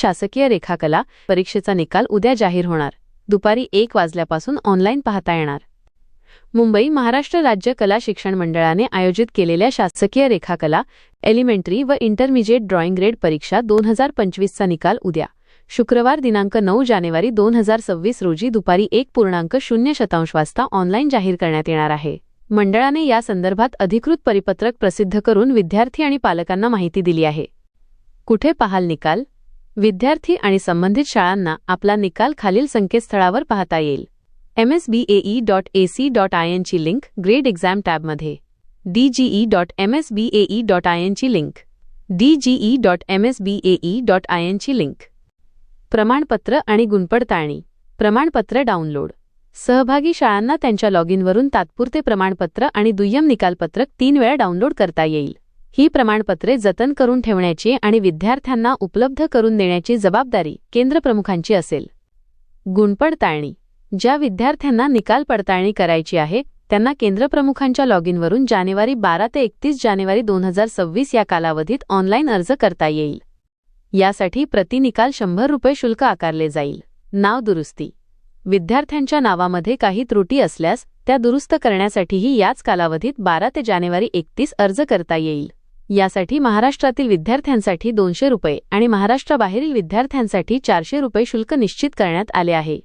शासकीय रेखाकला परीक्षेचा निकाल उद्या जाहीर होणार. दुपारी 1 वाजल्यापासून ऑनलाईन पाहता येणार. मुंबई महाराष्ट्र राज्य कला शिक्षण मंडळाने आयोजित केलेल्या शासकीय रेखाकला एलिमेंटरी व इंटरमिजिएट ड्रॉइंग ग्रेड परीक्षा 2025चा निकाल उद्या शुक्रवार दिनांक 9 जानेवारी 2026 रोजी दुपारी 1:00 वाजता ऑनलाईन जाहीर करण्यात येणार आहे. मंडळाने या संदर्भात अधिकृत परिपत्रक प्रसिद्ध करून विद्यार्थी आणि पालकांना माहिती दिली आहे. कुठे पाहाल निकाल? विद्यार्थी आणि संबंधित शाळांना आपला निकाल खालील संकेतस्थळावर पाहता येईल. msbae.ac.in ची लिंक ग्रेड एक्झाम टॅबमध्ये, dge.msbae.in ची लिंक, dge.msbae.in ची लिंक. प्रमाणपत्र आणि गुणपडताळणी. प्रमाणपत्र डाउनलोड. सहभागी शाळांना त्यांच्या लॉगिनवरून तात्पुरते प्रमाणपत्र आणि दुय्यम निकालपत्रक 3 वेळा डाउनलोड करता येईल. ही प्रमाणपत्रे जतन करून ठेवण्याची आणि विद्यार्थ्यांना उपलब्ध करून देण्याची जबाबदारी केंद्रप्रमुखांची असेल. गुणपडताळणी. ज्या विद्यार्थ्यांना निकाल पडताळणी करायची आहे त्यांना केंद्रप्रमुखांच्या लॉगिनवरून जानेवारी 12 ते 31 जानेवारी 2026 या कालावधीत ऑनलाईन अर्ज करता येईल. यासाठी प्रति निकाल 100 रुपये शुल्क आकारले जाईल. नाव दुरुस्ती. विद्यार्थ्यांच्या नावामध्ये काही त्रुटी असल्यास त्या दुरुस्त करण्यासाठीही याच कालावधीत 12 ते जानेवारी 31 अर्ज करता येईल. यासाठी महाराष्ट्रातील विद्यार्थ्यांसाठी 200 रुपये आणि महाराष्ट्राबाहेरील विद्यार्थ्यांसाठी 400 रुपये शुल्क निश्चित करण्यात आले आहे.